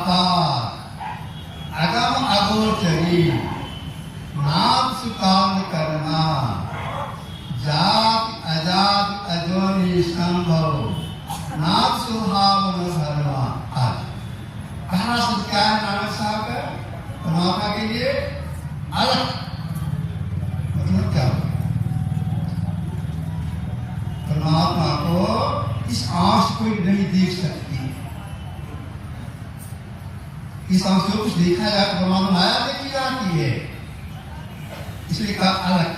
अपार अगम अगोचरी नाम सुकाम करना जात अजात अजोनी संभव नाम सुहावन धर्मा। आज कहना शब्द क्या है नानक साहब का परमात्मा के लिए? अलग मतलब क्या? परमात्मा को इस आंख कोई नहीं देख सकती। इस आंख से कुछ देखा जाए तो परमात्मा माया देखी जाती है, इसलिए कहा अलग।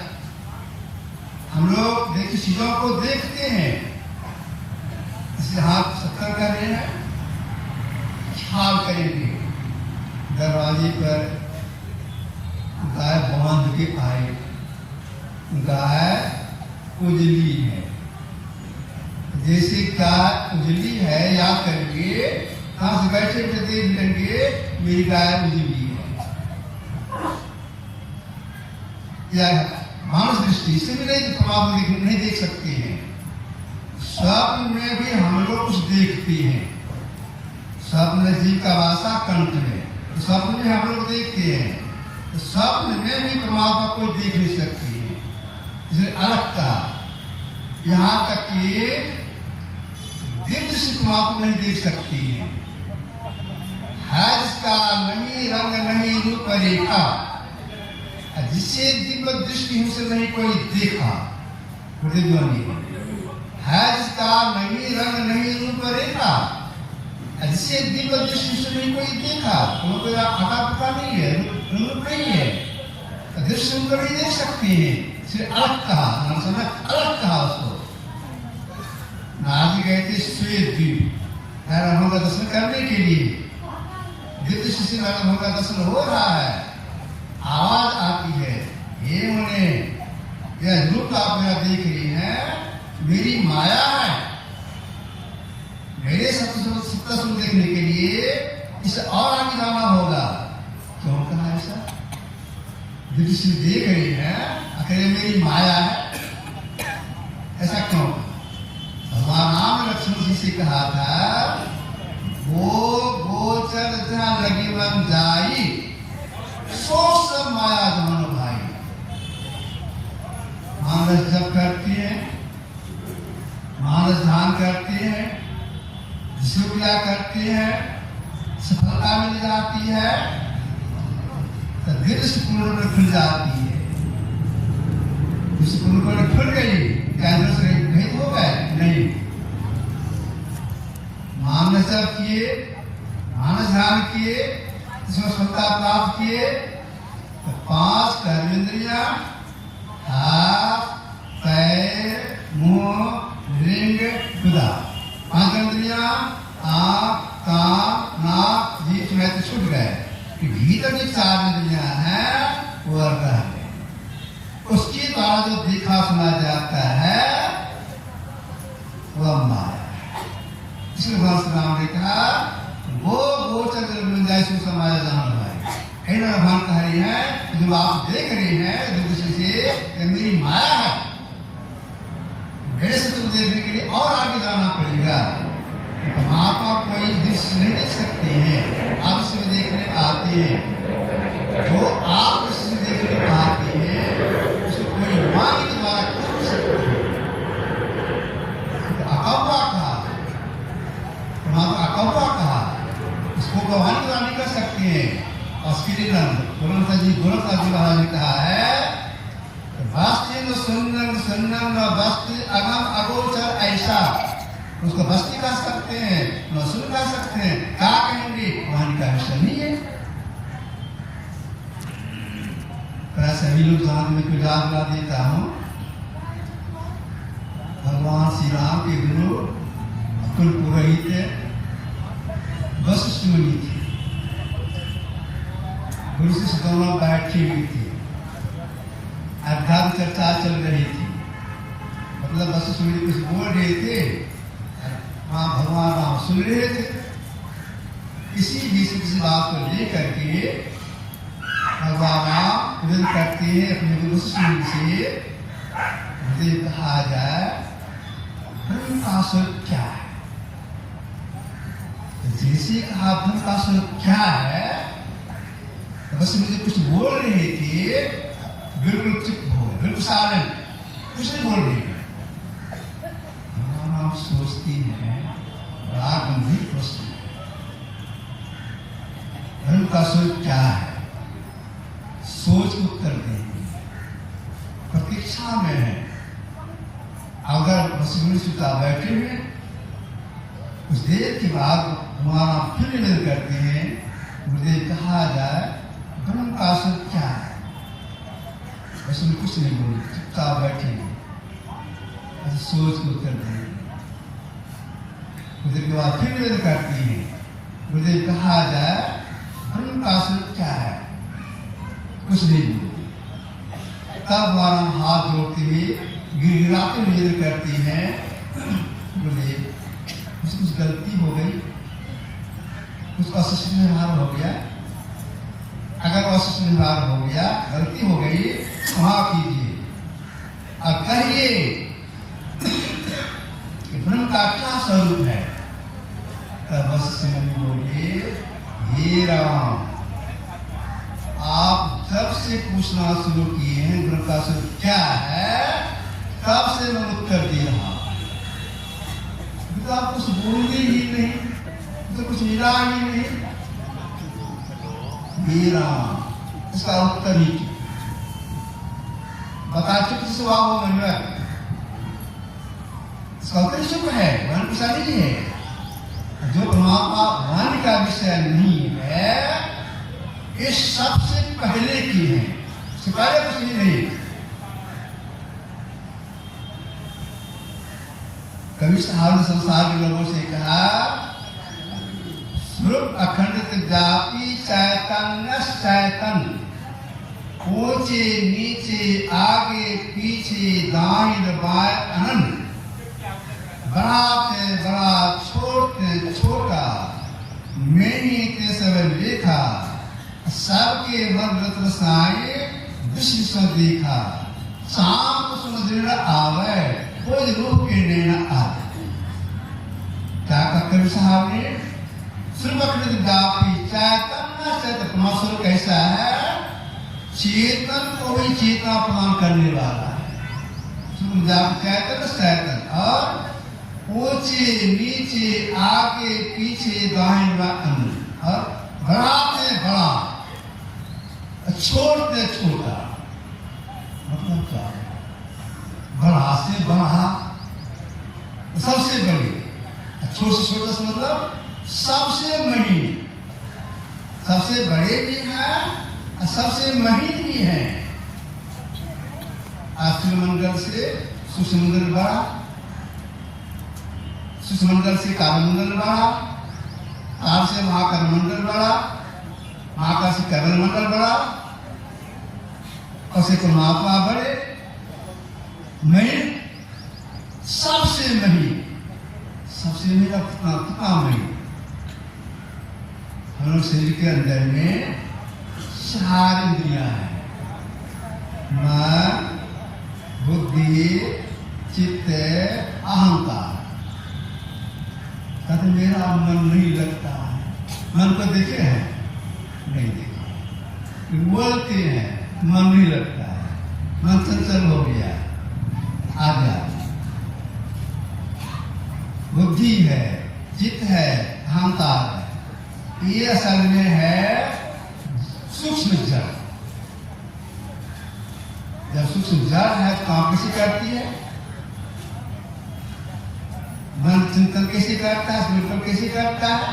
हम लोग देखिए चीजों को देखते हैं, इसलिए हाथ सत्तर कर रहे हैं, ख्याल करेंगे। दरवाजे पर गाय बांध के आए, गाय उजली है, जैसे गाय उजली है याद करेंगे, कहाँ से बैठे बैठे देख लेंगे मेरी गाय उजली है। या मानस दृष्टि से भी नहीं परमात्मा नहीं देख सकते हैं। स्वप्न में भी हम लोग कुछ देखते हैं। स्वप्न जीव का वासा कंठ में, तो स्वप्न में हम लोग देखते हैं, तो स्वप्न में भी परमात्मा को देख नहीं सकते हैं, इसलिए अलग का। यहाँ तक कि दिव्य से परमात्मा नहीं देख सकती है। जिसका नहीं रंग नहीं रूप रेखा, जिसे दिव्य दृष्टि से नहीं कोई देखा, है जिसका नहीं रंग नहीं रूप रेखा, जिसे दिव्य दृष्टि से नहीं कोई देखा, तो कोई आटा पता नहीं है, रूप नहीं है, दृष्टि उनको नहीं देख सकते हैं, सिर्फ अलग कहा, अलग कहा उसको। नारद गए थे श्वेत द्वीप नारायण का दर्शन करने के लिए। दिव्य से नारायण का दर्शन हो रहा है, आवाज आती है, हे मुने, यह रूप आप मेरा देख रही हैं, मेरी माया है। मेरे सत्य सुन देखने के लिए इसे और आगे जाना होगा। क्यों कहा ऐसा? दिव्य से देख रही हैं, अकेले मेरी माया है, ऐसा क्यों? भगवान राम ने लक्ष्मण जी से कहा था, वो गोचर जहां लगी बन जाई, सो सब माया जमन भाई। मानस जप करती है, मानस ध्यान करती है, क्रिया करती है, सफलता मिल जाती है, तो दृष्टि पूर्ण में खुल जाती है। दृष्टि पूर्ण में खुल गई, क्या दूसरे नहीं हो गए? नहीं। मानस जप किए, मानस ध्यान किए, इसमें सफलता प्राप्त किए, तो 5 कर्मेंद्रियां, हाथ, पैर, मुंह, लिंग, गुदा, 5 इंद्रियां, आँख, कान, नाक, जीभ में तो छूट गए, भीतर जो 4 इंद्रियां हैं वो रह गए। उसके द्वारा जो देखा सुना जाता है वह माया। इसलिए भगवान श्री राम ने कहा, वो गोचर मिल जाए सो माया जान भाई। कहीं ना भगवान कह रही है, जो आप देख रही हैं दृष्टि से, मेरी माया है, मेरे से तुम देखने के लिए और आगे जाना पड़ेगा। परमात्मा कोई दृश्य नहीं देख सकते हैं, आप इसमें देखने आते हैं। जो आप इसमें देखने आते हैं उसको कोई वाणी के द्वारा कर सकते हैं। अकौवा कहा, परमात्मा अकौवा कहा, उसको वाणी द्वारा नहीं कर सकते हैं। और श्री गोरखनाथ जी महाराज ने कहा है, वास्तव सुन्नम सुन्नम न वस्तु अगम अगोचर ऐसा, उसको बस्ती कर सकते हैं, न सुन कर सकते हैं, क्या कहेंगे? वाणी का विषय नहीं है। सभी लोग जहां में कुछ याद ला देता हूं, भगवान श्री राम के गुरु कुल पुरोहित वशिष्ठ मुनि थे। गुरु से दोनों बैठी हुई थी, अध्यात्म चर्चा चल रही थी, मतलब वशिष्ठ मुनि कुछ बोल रहे थे, वहां भगवान राम सुन रहे थे। किसी बात को लेकर के भगवान राम विनती करते हैं अपने गुरु से, मुझे कहा जाए ब्रह्म का स्वरूप क्या है? ऋषि कहा भ्रमकासुर क्या है? बस मुझे कुछ बोल रही थी, बिल्कुल चुप हो गए, बिल्कुल साइलेंट, कुछ नहीं बोल रही। आप सोचती हैं बड़ा गंभीर प्रश्न, भ्रमकासुर क्या है? सोच उत्तर देंगे, प्रतीक्षा में है। अगर वसुदेव सुता बैठे हुए कुछ देर के बाद हमारा फिर निवेदन करते हैं, मुझे कहा जाए भ्रमकासुर क्या है? वसुदेव कुछ नहीं बोले, चुपचाप बैठे सोच को उत्तर देंगे। मुझे के बाद फिर निवेदन करती हैं, मुझे कहा जाए भ्रमकासुर क्या है? कुछ नहीं बोले। तब हमारा हाथ जोड़ते हुए गिड़गिड़ाते हुए निवेदन करती हैं, बोले कुछ गलती हो गई, कुछ अशिष्ट व्यवहार हो गया। अगर अशिष्ट व्यवहार हो गया, गलती हो गई, क्षमा कीजिए। अब कहिए कि ब्रह्म का क्या स्वरूप है? तब वशिष्ठ मुनि बोले, हे राम, आप जब से पूछना शुरू किए हैं ब्रह्म का स्वरूप क्या है, तब से मैं उत्तर दे रहा। तो आप कुछ बोलते ही नहीं, तो कुछ मिला ही नहीं। मेरा इसका उत्तर ही बता चुके स्वभाव हो मन में, इसका उत्तर चुप है, मन कुछ नहीं है। जो परमात्मा मन का विषय नहीं है, ये सबसे पहले की है, इससे पहले कुछ नहीं। कभी साहब संसार के लोगों से कहा, स्वरूप अखंडित जाति चैतन्य चैतन्य, ऊंचे नीचे आगे पीछे दाहिने बाएं अनंत, बड़ा से बड़ा छोटे छोटा, मैंने ते सब देखा, सबके मन रत्न साए विश्व से देखा, शाम को समुद्र आवे, कोई रूप के नैना आवे। क्या कबीर साहब ने सर्वकृत व्यापी चैतन्य चैतन्य परमात्मा कैसा है? चेतन को भी चेतना प्रदान करने वाला है। चैतन्य चैतन्य और ऊंचे नीचे आगे पीछे दाहिने बाएं और बड़ा से बड़ा छोटे छोटा, मतलब क्या? बड़ा से बड़ा, सबसे बड़ी, छोटे से छोटा से मतलब सबसे महीन, सबसे बड़े भी हैं और सबसे महीन भी हैं। सूर्यमंडल से सूर्यमंडल बड़ा, सूर्यमंडल से कालमंडल बड़ा, काल से महाकालमंडल बड़ा, महाकाल से कैवलमंडल बड़ा, और से परमात्मा बड़े, महीन, सबसे महीन, सबसे मेरा कितना महीन। हम लोग शरीर के अंदर में चार इंद्रियां हैं, मन, बुद्धि, चित्त, अहंकार। कहते मेरा मन नहीं लगता है, मन को देखे हैं? नहीं देखा। बोलते हैं मन नहीं लगता है, मन चंचल हो गया, आ गया। बुद्धि है, चित्त है, अहंकार है, ये असल में है सूक्ष्म जड़। जब सूक्ष्म जड़ है तो काम कैसे करती है? मन चिंतन कैसे करता है? स्मृति कैसे करता है?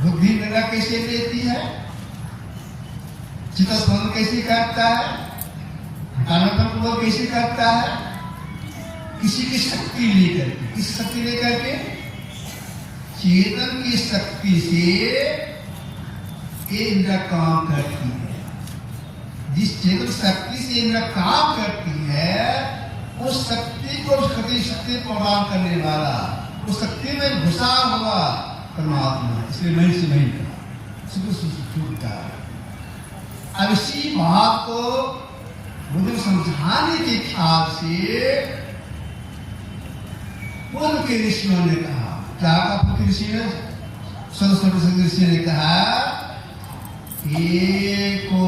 बुद्धि निर्णय कैसे लेती है? चित्त स्मरण कैसे करता है? कानपूर्वक कैसे करता है? किसी की शक्ति लेकर के, किस शक्ति लेकर के? चेतन की शक्ति से ये इंद्रिया काम करती है। जिस चेतन शक्ति से इंद्रिया काम करती है, उस शक्ति को शक्ति प्रदान करने वाला, उस शक्ति में घुसा हुआ परमात्मा, इसलिए नहीं से नहीं कहा। अब इसी बात को मुझे समझाने के ख्याल से पूर्व के ऋषियों ने कहा, क्या कहा पूर्व के ऋषि ने? सरस्वती सदृशी ने कहा एको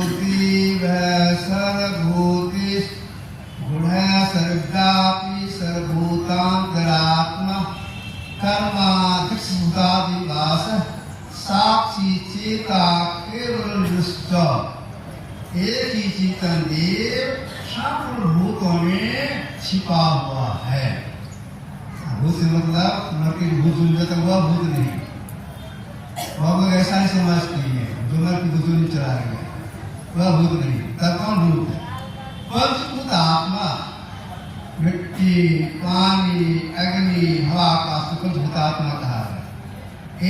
दिव सर्वभूति गुण सर्वव्यापी सर्वभूतांतरात्मा कर्माधिष्ठादिवास साक्षी चेता केवल दृष्ट एक ही चेतन देव सर्वभूतों में छिपा हुआ है। भूत से मतलब नरकी भूत सुन जाता हुआ भूत नहीं, वह लोग ऐसा ही समझती है जो नर की भूत नहीं चला रही है, वह भूत नहीं। तब कौन भूत है? पंचभूत आत्मा, मिट्टी, पानी, अग्नि, हवा का पंचभूत आत्मा कहा है।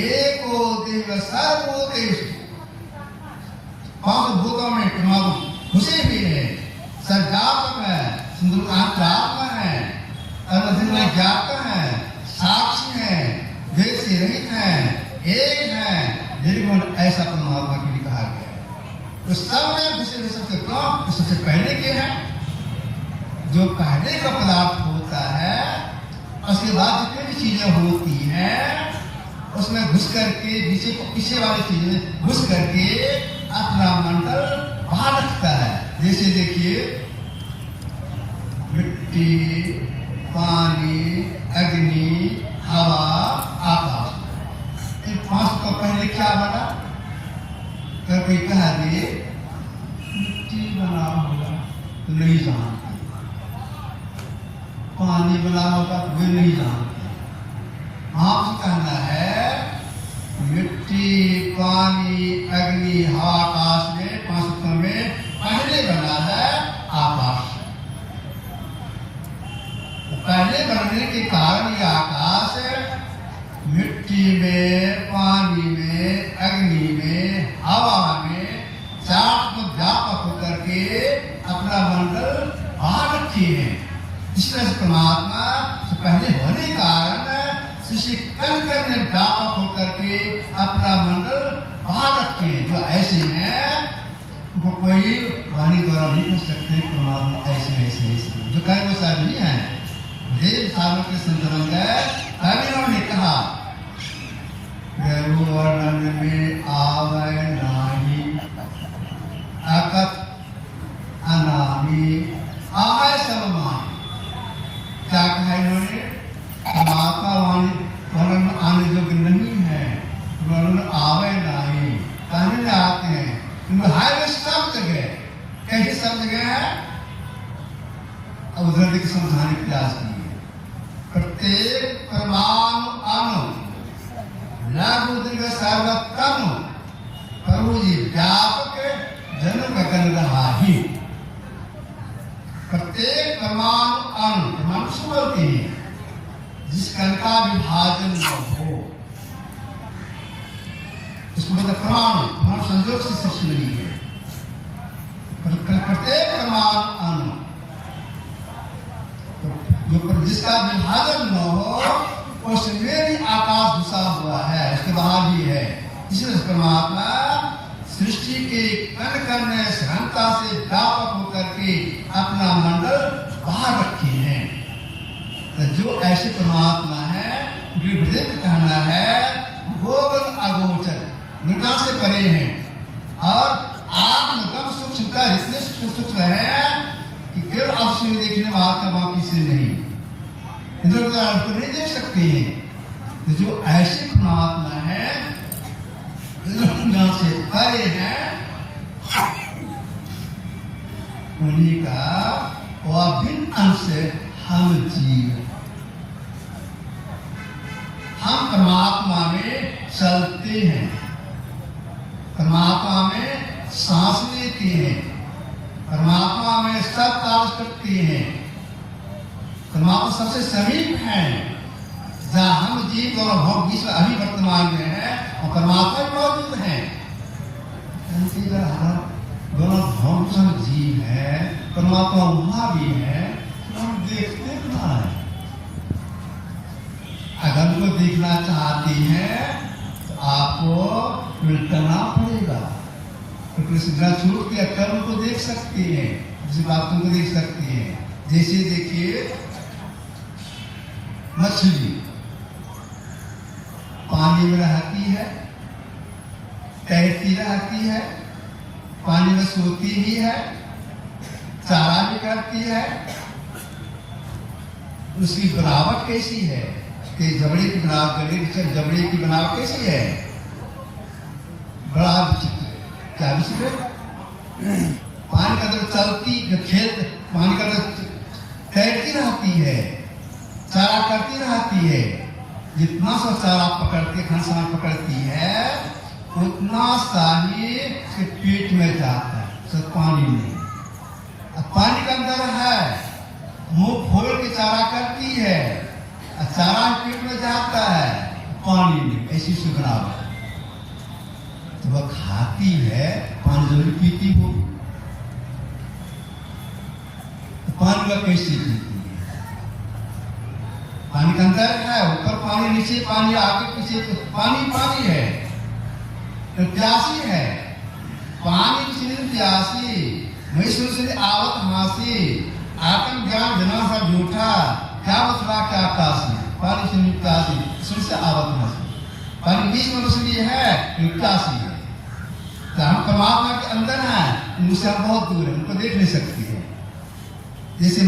एको देव सर्वभूतेषु, पांच भूतों में परमात्मा घुसे भी है, सर्वव्यापक है, अंतरात्मा है, अनधिक में ज्ञाता है, साक्षी है, भेद से रहित है, एक है, निर्गुण, ऐसा परमात्मा के लिए कहा गया है। तो सब में घुसे हुए सबसे कौन? सबसे पहले के है, जो पहले का पदार्थ होता है, उसके बाद जितनी भी चीजें होती हैं उसमें घुस करके पीछे वाली चीजें घुस करके अपना मंडल बाहर रखता है। जैसे देखिए मिट्टी, पानी, अग्नि, हवा, आकाश, इन पांच का पहले क्या बना? अगर कोई कहा दे मिट्टी बना होगा तो नहीं जानते, पानी बना होगा तो वे नहीं जानते। आपसे कहना है मिट्टी, पानी, अग्नि, हवा, आकाश में पांच तत्वों में पहले बना है आकाश। पहले बनने के कारण ये आकाश मिट्टी में, पानी में, अग्नि में, हवा में चार में व्यापक होकर के अपना मंडल बाहर रखे हैं। इस तरह से परमात्मा से पहले होने के कारण शिष्य कण में व्यापक होकर के अपना मंडल बाहर रखे हैं। जो ऐसे हैं वो कोई वाणी द्वारा नहीं कर सकते परमात्मा ऐसे ऐसे ऐसे, जो कहे वो सब नहीं है। देव सारों के संतरण कवियों ने कहा वर्णन में आवे नाही अकथ अनामी आय सममान। क्या कहा इन्होंने? परमात्मा वर्णन आने योग्य नहीं है, वर्णन आवे नहीं, कहने में आते हैं हाय में सब जगह। कैसे सब जगह है? अब उधर देख समझाने की प्रयास की। प्रत्येक परमाणु अणु लघु दीर्घ सर्वतनु प्रभु जी व्यापक जन गगन रहा ही। प्रत्येक परमाणु अणु, परमाणु से बोलते हैं जिस कण का विभाजन न हो, इसको मतलब परमाणु संयोग से सृष्टि नहीं है। प्रत्येक परमाणु अणु जो जिसका विभाजन न हो उसमें भी आकाश घुसा हुआ है, उसके बाहर भी है। इसलिए परमात्मा सृष्टि के कण कण में सहनता से व्यापक होकर के अपना मंडल बाहर रखे हैं। तो जो ऐसे परमात्मा है, विभेद कहना है गोगन अगोचर, निकाल से परे हैं और आत्मगम सूक्ष्मता इतने सूक्ष्म है कि केवल आपसे देखने वाला बाकी से नहीं, इधर उधर आपको नहीं देख सकते हैं। तो जो ऐसे परमात्मा है से परे हैं, उन्हीं का वह भिन्न अंश हम जीव, हम परमात्मा में चलते हैं, परमात्मा में सांस लेते हैं, परमात्मा में सब कार्य करते हैं। परमात्मा सबसे समीप है, जहाँ हम जीव दोनों भोग बीच में अभी वर्तमान में है और परमात्मा मौजूद है। दोनों भोग जीव है, परमात्मा वहाँ भी है, हम देखते कहाँ है? अगर उनको देखना चाहती हैं तो आपको मिलना पड़ेगा। तो कृष्ण छूट के कर्म को देख सकती है, जिस बातों को देख सकती है। जैसे देखिए मछली, पानी में रहती है, तैरती रहती है, पानी में सोती भी है, चारा भी करती है। उसकी बनावट कैसी है कि जबड़े की बनावट, जबड़े की बनावट कैसी है? बड़ा विचित्र। क्या विचित्र? पानी का अंदर चलती, खेल पानी का अंदर तैरती रहती है, चारा करती रहती है। जितना सा चारा पकड़ती, खानसामान पकड़ती है, उतना सा ही उसके पेट में जाता है, सिर्फ पानी में। अब पानी के अंदर है, मुंह खोल के चारा करती है, चारा पेट में जाता है, पानी में। ऐसी सुगराव है। तो वह खाती है, पानी जरूर पीती हो। पानी वह कैसे पीती है? पानी के अंदर है, ऊपर पानी, नीचे पानी, आगे पीछे पानी पानी है। तो प्यासी है, पानी किसी प्यासी, मैं सुन आवत हासी, आत्म ज्ञान जना सा झूठा, क्या बतला क्या काशी, पानी से प्यासी, सुन से आवत हासी। पानी बीच में उसलिए है, प्यासी है। तो हम परमात्मा के अंदर हैं, उनसे हम बहुत दूर है, उनको देख नहीं सकती है। जैसे